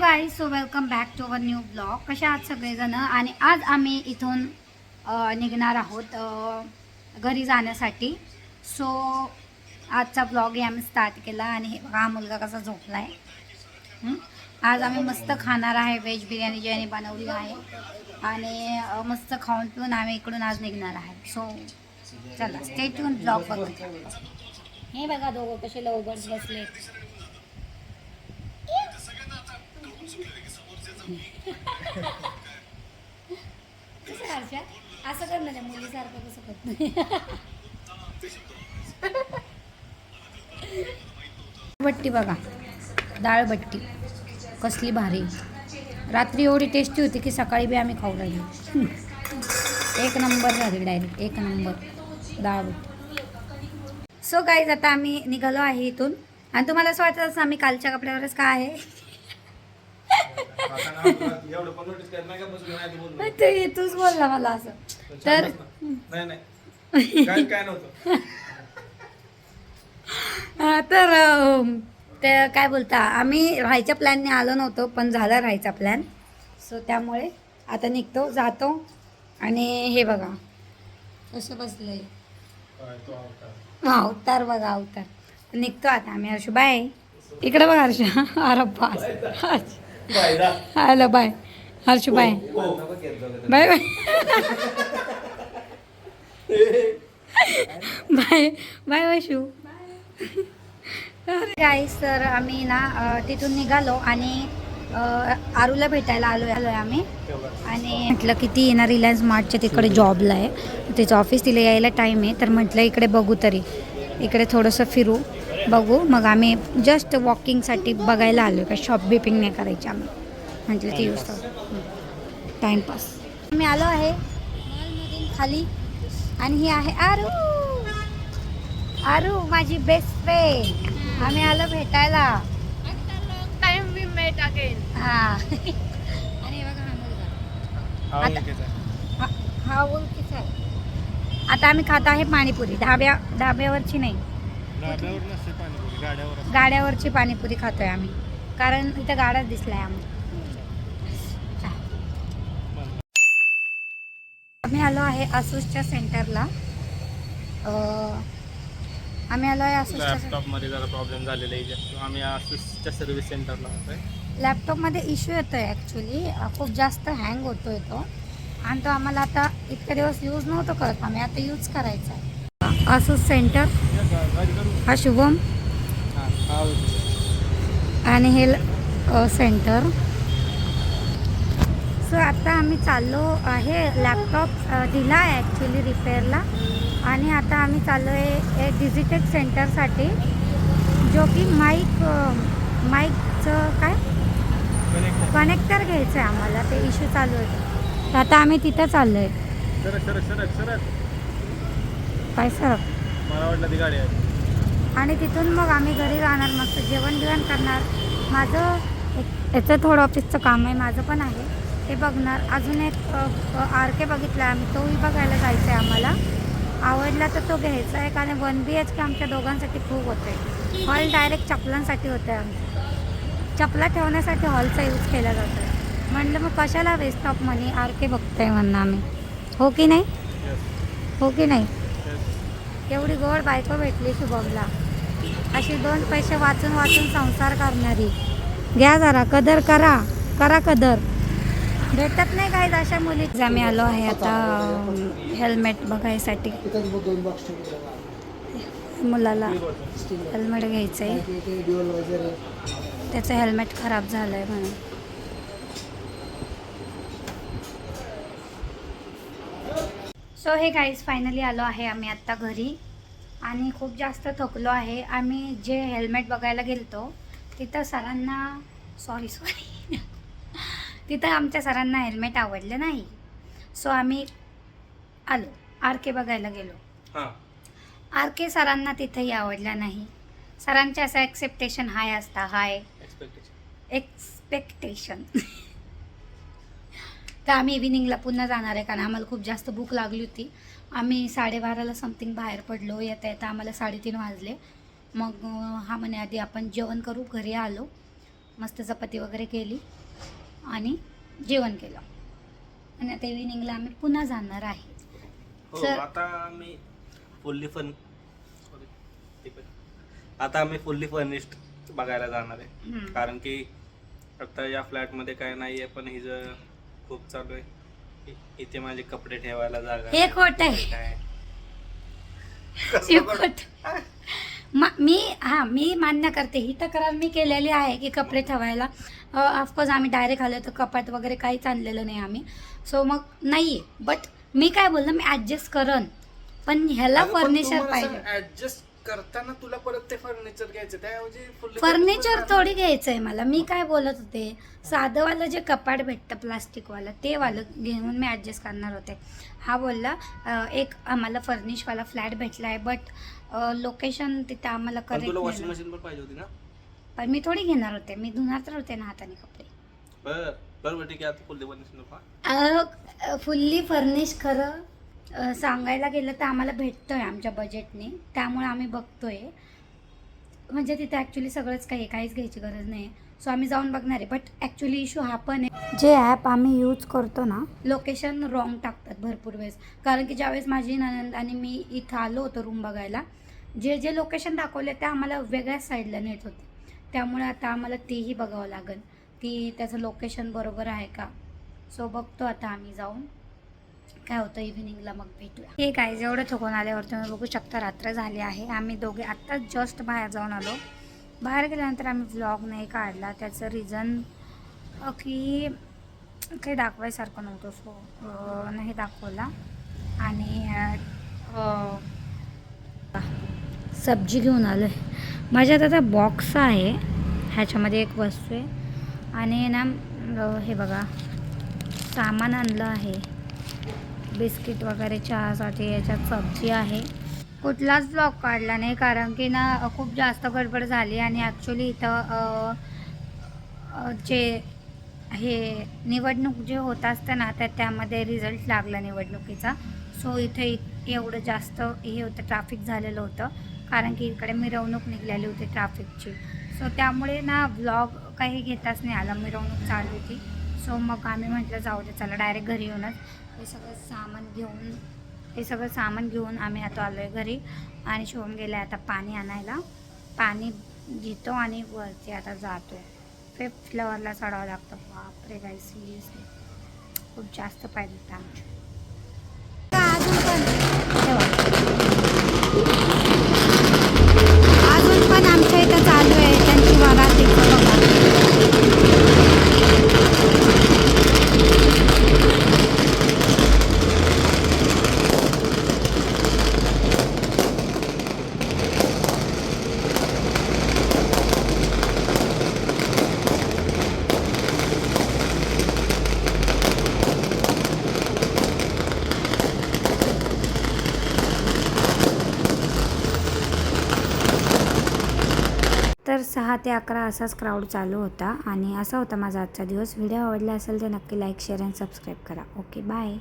Guys, so welcome back to our new blog. कशा आहात सगळेजण? आणि आज आम्ही इथून निघणार आहोत घरी जाण्यासाठी. सो आजचा ब्लॉग आम्ही स्टार्ट केला. आणि हे बघा, हा मुलगा कसा झोपला आहे. आज आम्ही मस्त खाणार आहे व्हेज बिर्याणी ज्याने बनवली आहे. आणि मस्त खाऊन पिऊन आम्ही इकडून आज निघणार आहे. सो चला, स्टे ट्यून, ब्लॉग बघत. हे बघा, दोघं कसे लवबर्ड्स बसले. कसं करशा असं कर ना, मुलीसारखं कसं करत नाही. भट्टी बघा, डाळ भट्टी कसली भारी. रात्री एवढी टेस्टी होती की सकाळी बी आम्ही खाऊ राहिलो. एक नंबर झाली, डायरेक्ट एक नंबर डाळ भट्टी. सो गाईज, आता आम्ही निघालो आहे इथून. आणि तुम्हाला असं वाटतं असं आम्ही कालच्या कपड्यावरच का आहे. तूच बोलला मला असं. तर ते काय बोलता, आम्ही राहायच्या प्लॅनने आलो नव्हतो, पण झाला राहायचा प्लॅन. सो त्यामुळे आता निघतो, जातो. आणि हे बघा कसं बसलंय, अवतार बघा, अवतार. निघतो आता आम्ही. हर्षू बाय. इकडे बघा हर्षा. अरे बास. Hello bye Harshu, bye bye bye bye bye Vaishu. Guys, तर आम्ही ना तिथून निघालो आणि आरूला भेटायला आलोय आम्ही. आणि म्हटलं की ती ना रिलायन्स मार्टच्या तिकडे जॉबला आहे, तिचं ऑफिस तिला यायला टाईम आहे. तर म्हटलं इकडे बघू, तरी इकडे थोडंसं फिरू बघू. मग आम्ही जस्ट वॉकिंगसाठी बघायला आलो, का शॉप बिपिंग नाही करायची. आम्ही म्हटलं ती यूज टाईमपास. आम्ही आलो आहे मॉलमधून खाली. आणि ही आहे आरू. आरू माझी बेस्ट फ्रेंड. आम्ही आलो भेटायला. Time we met again. हा. आणि बघा हा मुलगा, हा ओळखीचा आहे. आता आम्ही खात आहे पाणीपुरी. ढाब्यावरची नाही, गाड्यावरची पाणीपुरी खातोय आम्ही, कारण इथं गाड्याच दिसलाय आम्ही. आम्ही आलो आहे आसूसच्या सेंटरला. आम्ही आलो आहे आसूसच्या. लॅपटॉपमध्ये जरा प्रॉब्लेम झालेला आहे, आम्ही आसूसच्या सर्व्हिस सेंटरला आलोय. लॅपटॉपमध्ये इश्यू येतो आहे ॲक्च्युली, खूप जास्त हँग होतो येतो. आणि तो आम्हाला आता इतके दिवस यूज नव्हतं करत, आम्ही आता यूज करायचा आहे. आसूस सेंटर, हा शुभम आणि हे सेंटर. सो आता आम्ही चाललो आहे. लॅपटॉप दिला आहे ॲक्च्युली रिपेअरला. आणि आता आम्ही चाललो आहे डिजिटेक सेंटरसाठी, जो की माईकचं काय कनेक्टर घ्यायचं आहे आम्हाला. ते इश्यू चालू आहे, तर आता आम्ही तिथं चाललो आहे. काय सर, मला वाटलं ती गाडी आहे. आणि तिथून मग आम्ही घरी जाणार, मस्त जेवण करणार. माझं याचं थोडं ऑफिसचं काम आहे, माझं पण आहे, ते बघणार. अजून एक RK बघितला आम्ही, तोही बघायला जायचं आहे आम्हाला. आवडला तर तो घ्यायचा आहे, कारण 1 BHK आमच्या दोघांसाठी खूप होतं आहे. हॉल डायरेक्ट चपलांसाठी होतं आहे. आमचं चपला ठेवण्यासाठी हॉलचा यूज केला जातो आहे. म्हटलं मग कशाला वेस्ट ऑफ मनी, RK बघतो आहे म्हणणं आम्ही. हो की नाही, हो की नाही. एवढी गोड बायको भेटली शुभमला, अशी 2 पैसे वाचून वाचून संसार करणारी. घ्या जरा कदर करा कदर. भेटत नाही काही अशा मुली. आम्ही आलो आहे आता हेल्मेट बघायसाठी. मुलाला हेल्मेट घ्यायचं आहे, त्याचं हेल्मेट खराब झालं आहे म्हणून. सो हे गाईज, फायनली आलो आहे आम्ही आत्ता घरी. आणि खूप जास्त थकलो आहे. आम्ही जे हेल्मेट बघायला गेलतो तिथं सरांना सॉरी तिथं आमच्या सरांना हेल्मेट आवडलं नाही. सो आम्ही आलो RK बघायला गेलो. RK सरांना तिथंही आवडला नाही. सरांचे असं एक्सेप्टेशन हाय असता, हाय एक्सपेक्टेशन. तर आम्ही इव्हिनिंगला पुन्हा जाणार आहे, कारण आम्हाला खूप जास्त भूक लागली होती. आम्ही 12:30ला समथिंग बाहेर पडलो. येता आम्हाला 3:30 वाजले. मग हा म्हणे आधी आपण जेवण करू. घरी आलो मस्त चपाती वगैरे केली आणि जेवण केलं. आणि आता इव्हिनिंगला आम्ही पुन्हा जाणार आहे. हो सर- आता आम्ही फुल्ली फर्निश्ड बघायला जाणार आहे. हम्म. कारण की आता या फ्लॅटमध्ये काय नाही आहे, पण हिचं खूप चालू आहे. इथे माझे कपडे ठेवायला जागा हे खोट आहे. काय हे खोट. मी मान्य करते, ही तक्रार मी केलेली आहे की कपडे ठेवायला. ऑफकोर्स आम्ही डायरेक्ट आलो तर कपाट वगैरे काहीच आणलेलं नाही आम्ही. सो मग नाही आहे. बट मी काय बोललं, मी ॲडजस्ट करन, पण ह्याला फर्निचर पाहिजे. ऍडजस्ट करताना तुला परत ते फर्निचर घ्यायचं, त्याऐवजी fully फर्निचर furnished थोडी घ्यायचं आहे मला. मी काय बोलत होते, साधंवालं जे कपाट भेटतं प्लास्टिकवालं ते वालं घेऊन मी ॲडजस्ट करणार होते. हा बोलला एक आम्हाला फर्निशवाला फ्लॅट भेटला आहे, बट लोकेशन तिथं आम्हाला पण तुला करेक्ट वॉशिंग मशीन पण पाहिजे होती ना. पण मी थोडी घेणार होते, मी धुणार तर होते ना हाताने कपडे. बरोबर ठीक आहे. आता फुल्ली फर्निश्ड फुल्ली फर्निश खरं सांगायला गेलं तर आम्हाला भेटतोय आमच्या बजेटने, त्यामुळे आम्ही बघतोय. म्हणजे तिथे ॲक्च्युली सगळंच काहीच घ्यायची गरज नाही. सो आम्ही जाऊन बघणार आहे. बट ॲक्च्युली इश्यू हा पण आहे, जे ॲप आम्ही यूज करतो ना, लोकेशन रॉंग टाकतात भरपूर वेळेस. कारण की ज्यावेळेस माझी नणंद आणि मी इथं आलो होतो रूम बघायला, जे लोकेशन दाखवले ते आम्हाला वेगळ्याच साईडला नेत होते. त्यामुळे आता आम्हाला तेही बघावं लागेल की त्याचं लोकेशन बरोबर आहे का. सो बघतो आता आम्ही जाऊन काय होतं. इव्हिनिंगला मग भेटूया. हे काय जेवढं थकून आल्यावर तुम्ही बघू शकता रात्र झाली आहे. आम्ही दोघे आत्ताच जस्ट बाहेर जाऊन आलो. बाहेर गेल्यानंतर आम्ही व्लॉग नाही काढला. त्याचं रिझन की काही दाखवायसारखं नव्हतं, सो नाही दाखवला. आणि सब्जी घेऊन आलो आहे. माझ्यात आता बॉक्स आहे, ह्याच्यामध्ये एक वस्तू आहे. आणि ना हे बघा सामान आणलं आहे, बिस्किट वगैरे चहासाठी. याच्यात सब्जी आहे. कुठलाच ब्लॉग काढला नाही कारण की ना खूप जास्त गडबड झाली. आणि ॲक्च्युली इथं जे हे निवडणूक जे होत असतं ना, तर त्यामध्ये रिझल्ट लागला निवडणुकीचा. सो इथे एवढं जास्त हे होतं, ट्रॅफिक झालेलं होतं. कारण की इकडे मिरवणूक निघालेली होती ट्रॅफिकची. सो त्यामुळे ना ब्लॉग काही घेताच नाही आला, मिरवणूक चालू होती. सो मग आम्ही म्हटलं जाऊ दे, चला डायरेक्ट घरी येऊनच हे सगळं सामान घेऊन आम्ही आता आलो आहे घरी. आणि शिवम गेले आता पाणी आणायला. पाणी घेतो आणि वरती आता जातो. 5th फ्लोअरला चढावं लागतं. बापरे गाईस, सिरियसली खूप जास्त पाहिजे होतं आमच्या. अजून पण आमच्या इथं चालू आहे त्यांची वरातीचं बघा. तर 6 ते 11 असाच क्राऊड चालू होता. आणि असा होता माझा आजचा दिवस. व्हिडिओ आवडला असेल तर नक्की लाईक, शेअर आणि सबस्क्राईब करा. Okay, bye.